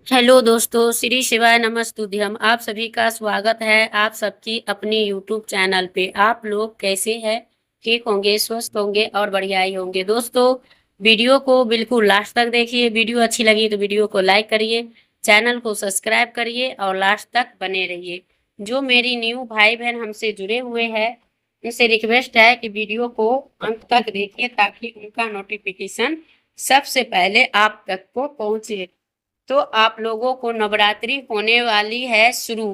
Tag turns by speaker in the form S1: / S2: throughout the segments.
S1: Hello दोस्तों, श्री शिवाय नमस्तुभ्यम। आप सभी का स्वागत है आप सबकी अपनी यूट्यूब चैनल पे। आप लोग कैसे हैं? ठीक होंगे, स्वस्थ होंगे और बढ़िया ही होंगे। दोस्तों, वीडियो को बिल्कुल लास्ट तक देखिए। वीडियो अच्छी लगी तो वीडियो को लाइक करिए, चैनल को सब्सक्राइब करिए और लास्ट तक बने रहिए। जो मेरी न्यू भाई बहन हमसे जुड़े हुए हैं, उनसे रिक्वेस्ट है कि वीडियो को अंत तक देखिए ताकि उनका नोटिफिकेशन सबसे पहले आप तक को पहुंचे। तो आप लोगों को नवरात्रि होने वाली है शुरू,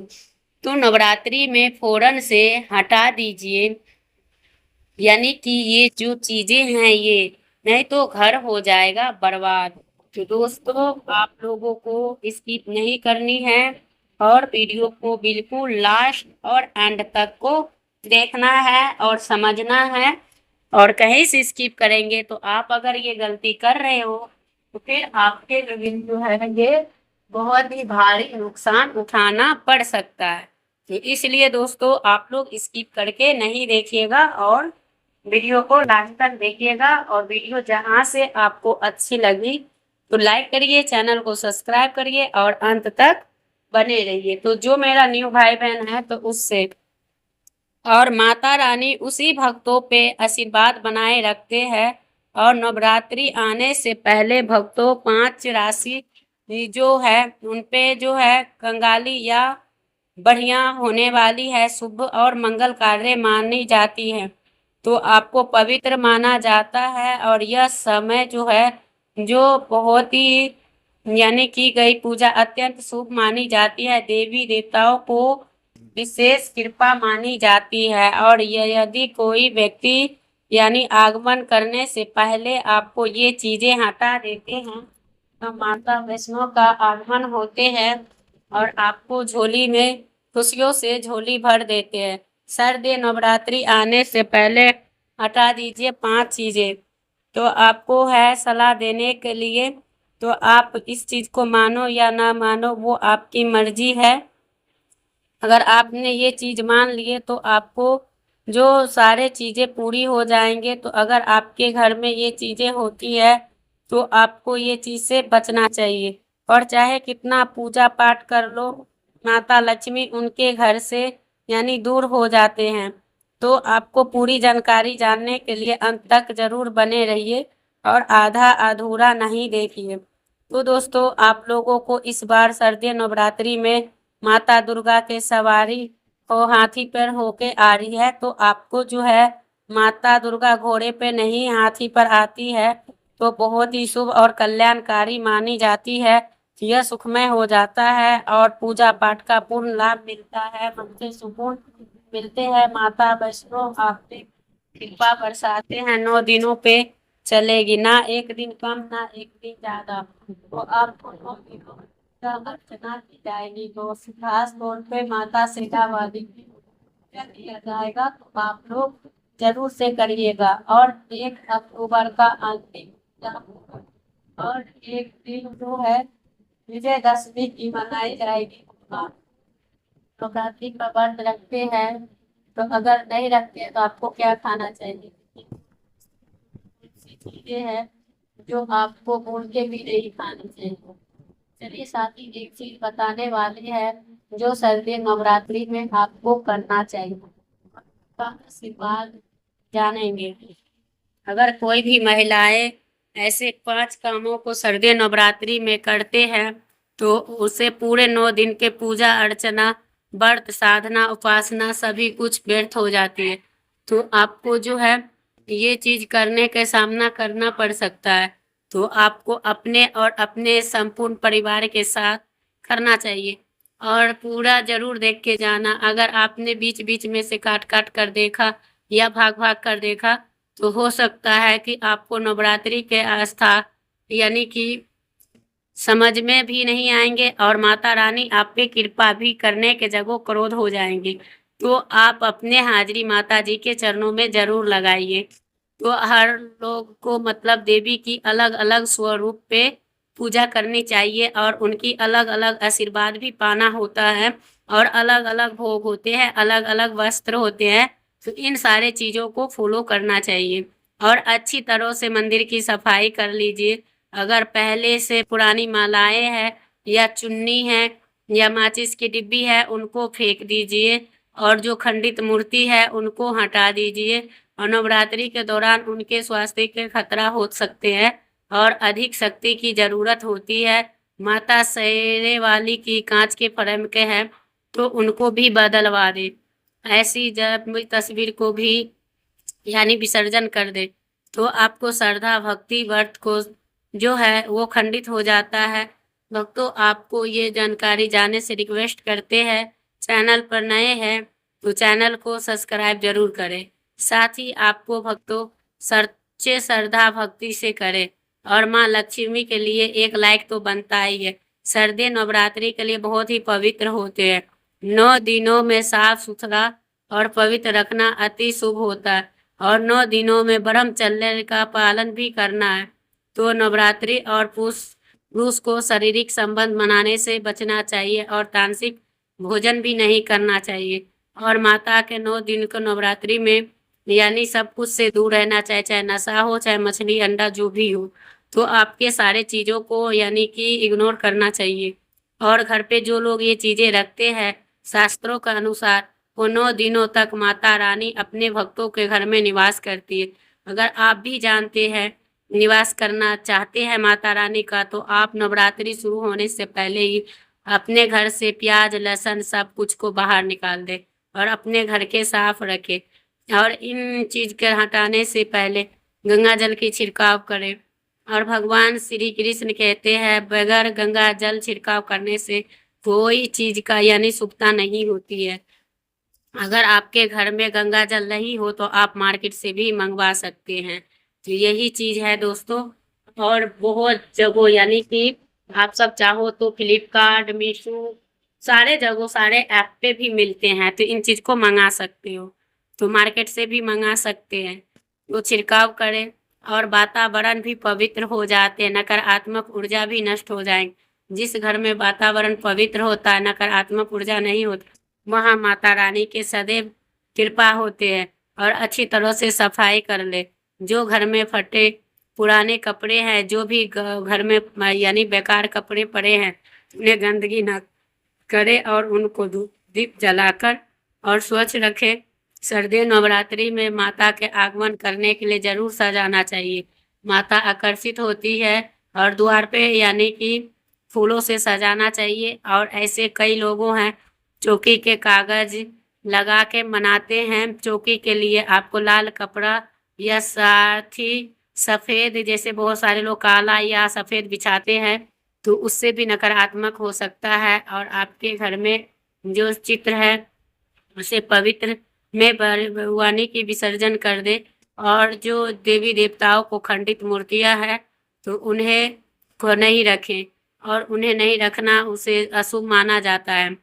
S1: तो नवरात्रि में फौरन से हटा दीजिए, यानी कि ये जो चीजें हैं ये, नहीं तो घर हो जाएगा बर्बाद। तो दोस्तों, आप लोगों को स्किप नहीं करनी है और वीडियो को बिल्कुल लास्ट और एंड तक को देखना है और समझना है। और कहीं से स्किप करेंगे तो आप अगर ये गलती कर रहे हो तो फिर आपके लिए जो है ये बहुत ही भारी नुकसान उठाना पड़ सकता है। तो इसलिए दोस्तों, आप लोग स्किप करके नहीं देखिएगा और वीडियो को लास्ट तक देखिएगा। और वीडियो जहां से आपको अच्छी लगी तो लाइक करिए, चैनल को सब्सक्राइब करिए और अंत तक बने रहिए। तो जो मेरा न्यू भाई बहन है तो उससे और माता रानी उसी भक्तों पे आशीर्वाद बनाए रखते हैं। और नवरात्रि आने से पहले भक्तों 5 राशि जो है उन पे जो है कंगाली या बढ़िया होने वाली है, शुभ और मंगल कार्य मानी जाती है। तो आपको पवित्र माना जाता है और यह समय जो है जो बहुत ही यानी की गई पूजा अत्यंत शुभ मानी जाती है। देवी देवताओं को विशेष कृपा मानी जाती है। और यदि कोई व्यक्ति यानी आगमन करने से पहले आपको ये चीजें हटा देते हैं तो माता वैष्णो का आगमन होते हैं और आपको झोली में खुशियों से झोली भर देते हैं। सर्दी नवरात्रि आने से पहले हटा दीजिए 5 चीजें। तो आपको है सलाह देने के लिए, तो आप इस चीज को मानो या ना मानो वो आपकी मर्जी है। अगर आपने ये चीज मान लिए तो आपको जो सारे चीजें पूरी हो जाएंगे। तो अगर आपके घर में ये चीजें होती है तो आपको ये चीज से बचना चाहिए। और चाहे कितना पूजा पाठ कर लो, माता लक्ष्मी उनके घर से यानी दूर हो जाते हैं। तो आपको पूरी जानकारी जानने के लिए अंत तक जरूर बने रहिए और आधा अधूरा नहीं देखिए। तो दोस्तों, आप लोगों को इस बार शारदीय नवरात्रि में माता दुर्गा के सवारी हो हाथी पर होके आ रही है। तो आपको जो है माता दुर्गा घोड़े पे नहीं हाथी पर आती है तो बहुत ही शुभ और कल्याणकारी मानी जाती है। यह सुखमय हो जाता है और पूजा पाठ का पूर्ण लाभ मिलता है, मन से सुकून मिलते हैं। माता वैष्णो आप पे कृपा बरसाते हैं 9 दिनों पे, चलेगी ना एक दिन कम ना एक दिन ज्यादा। तो आपको 9 दिनों का अर्चना की जाएगी। तो खास तौर पे माता सीतावादी की पूजा किया जाएगा, तो आप लोग जरूर से करिएगा। और 1 अक्टूबर का अंतिम पूजा होगा और एक दिन जो है विजयदशमी की मनाई जाएगी। आप नवरात्रि का व्रत रखते हैं तो अगर नहीं रखते तो आपको क्या खाना चाहिए? ऐसी चीजें हैं जो आपको भूल के भी नहीं खानी चाहिए। चलिए साथ ही एक चीज बताने वाली है जो सर्दी नवरात्रि में आपको करना चाहिए, का आशीर्वाद जानेंगे। अगर कोई भी महिलाएं ऐसे 5 कामों को सर्दी नवरात्रि में करते हैं तो उसे पूरे 9 दिन के पूजा अर्चना व्रत साधना उपासना सभी कुछ व्यर्थ हो जाती है। तो आपको जो है ये चीज करने का सामना करना पड़ सकता है। तो आपको अपने और अपने संपूर्ण परिवार के साथ करना चाहिए और पूरा जरूर देख के जाना। अगर आपने बीच बीच में से काट काट कर देखा या भाग भाग कर देखा तो हो सकता है कि आपको नवरात्रि के आस्था यानी कि समझ में भी नहीं आएंगे और माता रानी आप पे कृपा भी करने के जगह क्रोध हो जाएंगी। तो आप अपने हाजिरी माता जी के चरणों में जरूर लगाइए। तो हर लोग को मतलब देवी की अलग अलग स्वरूप पे पूजा करनी चाहिए और उनकी अलग अलग आशीर्वाद भी पाना होता है। और अलग अलग भोग होते हैं, अलग अलग वस्त्र होते हैं। तो इन सारे चीज़ों को फॉलो करना चाहिए और अच्छी तरह से मंदिर की सफाई कर लीजिए। अगर पहले से पुरानी मालाएं हैं या चुन्नी है या माचिस की डिब्बी है उनको फेंक दीजिए और जो खंडित मूर्ति है उनको हटा दीजिए। और नवरात्रि के दौरान उनके स्वास्थ्य के खतरा हो सकते हैं और अधिक शक्ति की जरूरत होती है। माता शेरे वाली की कांच के फ्रेम के हैं तो उनको भी बदलवा दे। ऐसी जब तस्वीर को भी यानी विसर्जन कर दे तो आपको श्रद्धा भक्ति व्रत को जो है वो खंडित हो जाता है। भक्तों, आपको ये जानकारी जानने से रिक्वेस्ट करते हैं, चैनल पर नए हैं तो चैनल को सब्सक्राइब जरूर करें। साथ ही आपको भक्तों सच्चे श्रद्धा भक्ति से करें और माँ लक्ष्मी के लिए एक लाइक तो बनता ही है। सर्दी नवरात्रि के लिए बहुत ही पवित्र होते हैं। 9 दिनों में साफ सुथरा और पवित्र रखना अति शुभ होता है और 9 दिनों में ब्रह्मचर्य का पालन भी करना है। तो नवरात्रि और पुरुष को शारीरिक संबंध मनाने से बचना चाहिए और तामसिक भोजन भी नहीं करना चाहिए। और माता के 9 दिन को नवरात्रि में यानी सब कुछ से दूर रहना चाहिए, चाहे नशा हो चाहे मछली अंडा जो भी हो। तो आपके सारे चीज़ों को यानी कि इग्नोर करना चाहिए। और घर पे जो लोग ये चीज़ें रखते हैं शास्त्रों के अनुसार वो 9 दिनों तक माता रानी अपने भक्तों के घर में निवास करती है। अगर आप भी जानते हैं निवास करना चाहते हैं माता रानी का तो आप नवरात्रि शुरू होने से पहले ही अपने घर से प्याज लहसुन सब कुछ को बाहर निकाल दें और अपने घर के साफ रखें। और इन चीज के हटाने से पहले गंगा जल की छिड़काव करें। और भगवान श्री कृष्ण कहते हैं बगैर गंगा जल छिड़काव करने से कोई चीज का यानी शुभता नहीं होती है। अगर आपके घर में गंगा जल नहीं हो तो आप मार्केट से भी मंगवा सकते हैं। तो यही चीज है दोस्तों। और बहुत जगह यानी कि आप सब चाहो तो फ्लिपकार्ट मीशो सारे जगह सारे ऐप पे भी मिलते हैं तो इन चीज को मंगा सकते हो। तो मार्केट से भी मंगा सकते हैं। वो छिड़काव करें और वातावरण भी पवित्र हो जाते हैं, नकारात्मक ऊर्जा भी नष्ट हो जाएंगे। जिस घर में वातावरण पवित्र होता है नकारात्मक ऊर्जा नहीं होती वहाँ माता रानी के सदैव कृपा होते हैं। और अच्छी तरह से सफाई कर ले। जो घर में फटे पुराने कपड़े हैं जो भी घर में यानी बेकार कपड़े पड़े हैं उन्हें गंदगी न करे और उनको दीप जलाकर और स्वच्छ रखे। सर्दी नवरात्रि में माता के आगमन करने के लिए जरूर सजाना चाहिए। माता आकर्षित होती है और द्वार पे यानी कि फूलों से सजाना चाहिए। और ऐसे कई लोगों हैं चौकी के कागज लगा के मनाते हैं। चौकी के लिए आपको लाल कपड़ा या साथ ही सफेद, जैसे बहुत सारे लोग काला या सफेद बिछाते हैं तो उससे भी नकारात्मक हो सकता है। और आपके घर में जो चित्र है उसे पवित्र में भगवानी की विसर्जन कर दे। और जो देवी देवताओं को खंडित मूर्तियां हैं तो उन्हें को नहीं रखें और उन्हें नहीं रखना उसे अशुभ माना जाता है।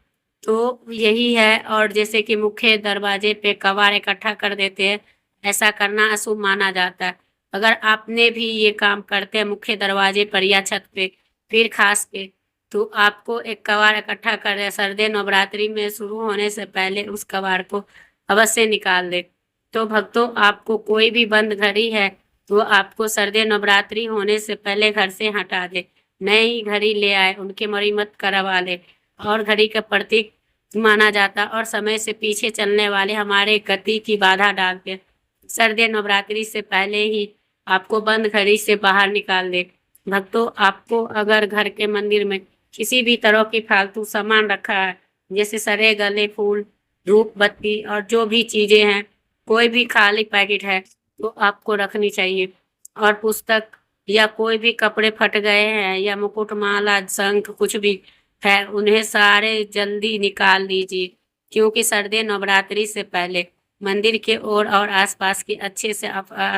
S1: तो यही है। और जैसे कि मुख्य दरवाजे पे कबाड़ इकट्ठा कर देते हैं ऐसा करना अशुभ माना जाता है। अगर आपने भी ये काम करते हैं मुख्य दरवाजे पर या छत पे फिर खास के तो आपको एक कबाड़ इकट्ठा कर सर्दी नवरात्रि में शुरू होने से पहले उस कबाड़ को अवश्य निकाल दे। तो भक्तों, आपको कोई भी बंद घड़ी है तो आपको सर्दी नवरात्रि होने से पहले घर से हटा दे। नई घड़ी ले आए, उनकी मरम्मत करवा ले। और घड़ी का प्रतीक माना जाता और समय से पीछे चलने वाले हमारे गति की बाधा डालते। सर्दी नवरात्रि से पहले ही आपको बंद घड़ी से बाहर निकाल दे। भक्तों, आपको अगर घर के मंदिर में किसी भी तरह की फालतू सामान रखा है जैसे सरे गले फूल धूप बत्ती और जो भी चीजें हैं कोई भी खाली पैकेट है तो आपको रखनी चाहिए। और पुस्तक या कोई भी कपड़े फट गए हैं या मुकुट माला शंख कुछ भी है उन्हें सारे जल्दी निकाल दीजिए। क्योंकि सर्दी नवरात्रि से पहले मंदिर के और आसपास की अच्छे से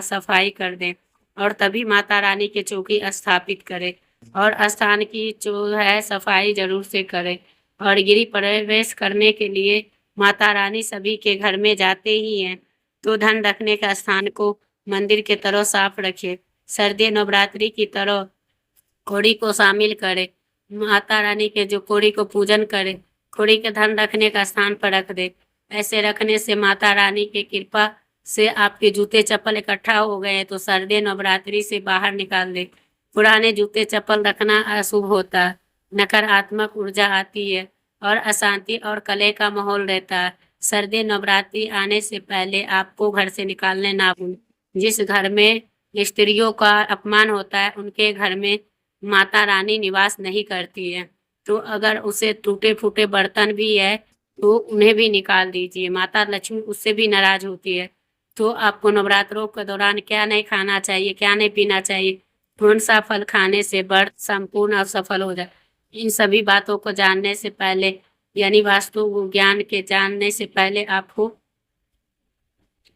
S1: सफाई कर दें और तभी माता रानी के चौकी स्थापित करें। और स्थान की जो है सफाई जरूर से करें। और गिरी प्रवेश करने के लिए माता रानी सभी के घर में जाते ही हैं तो धन रखने का स्थान को मंदिर के तरह साफ रखें। सर्दी नवरात्रि की तरह कोड़ी को शामिल करें। माता रानी के जो कोड़ी को पूजन करें, कोड़ी के धन रखने का स्थान पर रख दे। ऐसे रखने से माता रानी की कृपा से आपके जूते चप्पल इकट्ठा हो गए तो सर्दी नवरात्रि से बाहर निकाल दे। पुराने जूते चप्पल रखना अशुभ होता है नकारात्मक ऊर्जा आती है और अशांति और कलह का माहौल रहता है। सर्दी नवरात्रि आने से पहले आपको घर से निकालने ना भूलें। जिस घर में स्त्रियों का अपमान होता है, उनके घर में माता रानी निवास नहीं करती है। तो अगर उसे टूटे-फूटे बर्तन भी है, तो उन्हें भी निकाल दीजिए। माता लक्ष्मी उससे भी नाराज़ होती है। तो आपको नवरात्रों के दौरान क्या नहीं खाना चाहिए, क्या नहीं पीना चाहिए, कौन-सा फल खाने से व्रत संपूर्ण और सफल हो जाए। इन सभी बातों को जानने से पहले यानी वास्तु ज्ञान के जानने से पहले आपको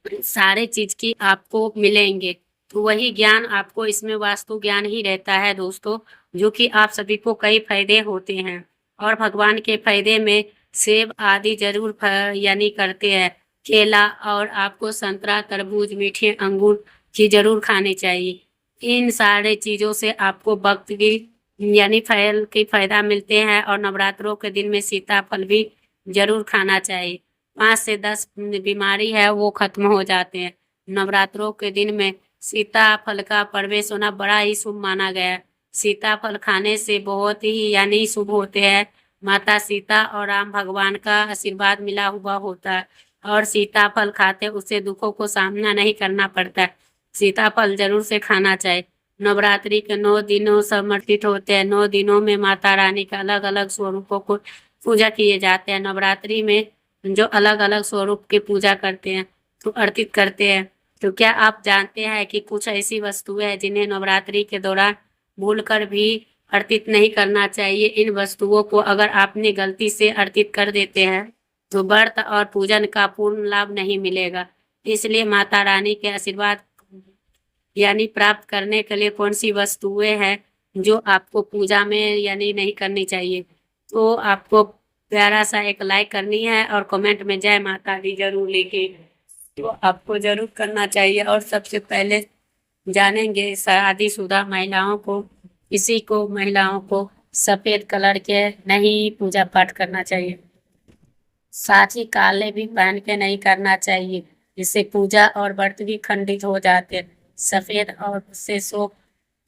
S1: सारे चीज़ की आपको मिलेंगे। तो वही ज्ञान आपको इसमें वास्तु ज्ञान ही रहता है दोस्तों, जो कि आप सभी को कई फ़ायदे होते हैं। और भगवान के फ़ायदे में सेब आदि ज़रूर यानी करते हैं। केला और आपको संतरा, तरबूज, मीठे अंगूर की ज़रूर खानी चाहिए। इन सारे चीज़ों से आपको वक़्त की यानी फल की फ़ायदा मिलते हैं और नवरात्रों के दिन में सीताफल भी ज़रूर खाना चाहिए। 5 से 10 बीमारी है वो ख़त्म हो जाते हैं। नवरात्रों के दिन में सीताफल का प्रवेश होना बड़ा ही शुभ माना गया है। सीताफल खाने से बहुत ही यानी शुभ होते हैं। माता सीता और राम भगवान का आशीर्वाद मिला हुआ होता है और सीताफल खाते उससे दुखों को सामना नहीं करना पड़ता है। सीताफल ज़रूर से खाना चाहिए। नवरात्रि के 9 दिनों समर्पित होते हैं। 9 दिनों में माता रानी के अलग-अलग स्वरूपों को पूजा किए जाते हैं। नवरात्रि में जो अलग-अलग स्वरूप की पूजा करते हैं, तो अर्पित करते हैं। तो क्या आप जानते हैं कि कुछ ऐसी वस्तुएं हैं जिन्हें नवरात्रि के दौरान भूलकर भी अर्पित नहीं करना चाहिए। इन वस्तुओं को अगर आपने गलती से अर्पित कर देते हैं, तो व्रत और पूजन का पूर्ण लाभ नहीं मिलेगा। इसलिए माता रानी के आशीर्वाद यानी प्राप्त करने के लिए कौन-सी वस्तुएं हैं जो आपको पूजा में यानी नहीं करनी चाहिए। तो आपको प्यारा-सा एक लाइक करनी है और कमेंट में जय माता दी ज़रूर लिखिए। तो आपको ज़रूर करना चाहिए और सबसे पहले जानेंगे शादीशुदा महिलाओं को सफ़ेद कलर के नहीं पूजा पाठ करना चाहिए। साथ ही काले भी पहन के नहीं करना चाहिए, जिससे पूजा और व्रत भी खंडित हो जाते हैं। सफ़ेद और उससे शुभ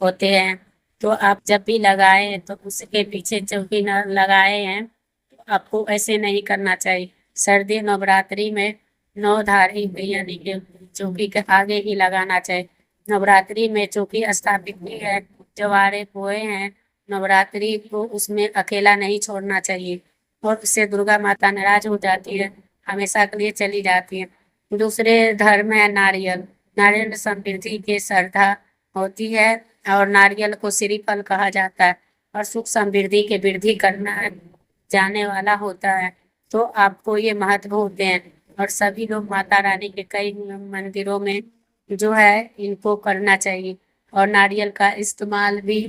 S1: होते हैं। तो आप जब भी लगाएं तो उसके पीछे जो भी न लगाए हैं, तो आपको ऐसे नहीं करना चाहिए। सर्दी नवरात्रि में 9 धारी यानी कि चौकी के आगे ही लगाना चाहिए। नवरात्रि में चौकी स्थापित की है, जवारे बोए हैं, नवरात्रि को उसमें अकेला नहीं छोड़ना चाहिए और उससे दुर्गा माता नाराज हो जाती है, हमेशा के लिए चली जाती है। दूसरे धर्म है नारियल। नारियल समृद्धि की श्रद्धा होती है और नारियल को श्रीफल कहा जाता है और सुख समृद्धि की वृद्धि करना जाने वाला होता है। तो आपको ये महत्व होते हैं और सभी लोग माता रानी के कई मंदिरों में जो है इनको करना चाहिए और नारियल का इस्तेमाल भी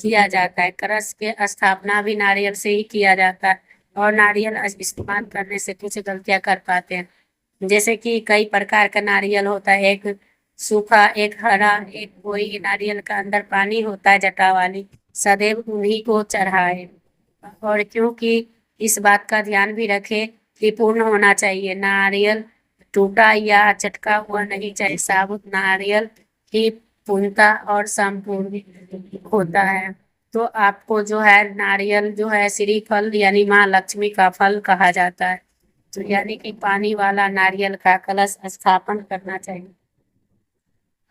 S1: किया जाता है। कलश के स्थापना भी नारियल से ही किया जाता है और नारियल इस्तेमाल करने से कुछ गलतियां कर पाते हैं, जैसे कि कई प्रकार का नारियल होता है, एक सूखा, एक हरा, एक कोई नारियल का अंदर पानी होता है जटा वाली, सदैव उन्हीं को चढ़ाए। और क्योंकि इस बात का ध्यान भी रखें कि पूर्ण होना चाहिए, नारियल टूटा या चटका हुआ नहीं चाहिए। साबुत नारियल ही पूर्णता और संपूर्ण होता है। तो आपको जो है नारियल जो है श्रीफल यानी माँ लक्ष्मी का फल कहा जाता है। तो यानी कि पानी वाला नारियल का कलश स्थापन करना चाहिए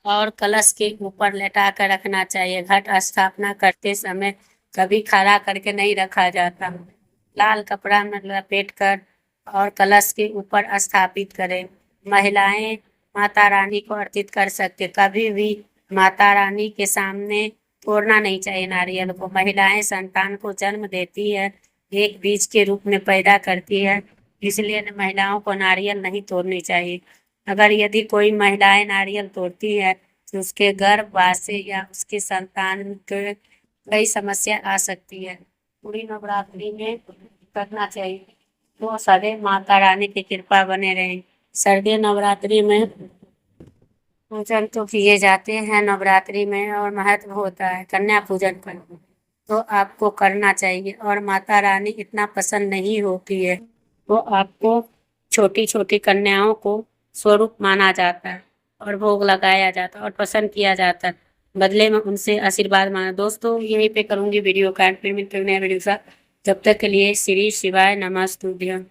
S1: और कलश के ऊपर लेटा कर रखना चाहिए। घट स्थापना करते समय कभी खड़ा करके नहीं रखा जाता। लाल कपड़ा में लपेट कर और कलश के ऊपर स्थापित करें। महिलाएं माता रानी को अर्पित कर सकते, कभी भी माता रानी के सामने तोड़ना नहीं चाहिए नारियल को। महिलाएं संतान को जन्म देती है, एक बीज के रूप में पैदा करती है, इसलिए महिलाओं को नारियल नहीं तोड़नी चाहिए। अगर यदि कोई महिलाएं नारियल तोड़ती है तो उसके गर्भवास से या उसके संतान के कई समस्या आ सकती है। पूरी नवरात्रि में करना चाहिए तो सदैव माता रानी की कृपा बने रहे। सर्दी नवरात्रि में पूजन तो किए जाते हैं नवरात्रि में और महत्व होता है कन्या पूजन का, तो आपको करना चाहिए। और माता रानी इतना पसंद नहीं होती है, तो आपको छोटी छोटी कन्याओं को स्वरूप माना जाता है और भोग लगाया जाता है और पसंद किया जाता है। बदले में उनसे आशीर्वाद मांगा। दोस्तों यहीं पे करूंगी वीडियो का एंड, फिर मिलते हैं नया वीडियो के साथ। जब तक के लिए श्री शिवाय नमस्तुभ्यम।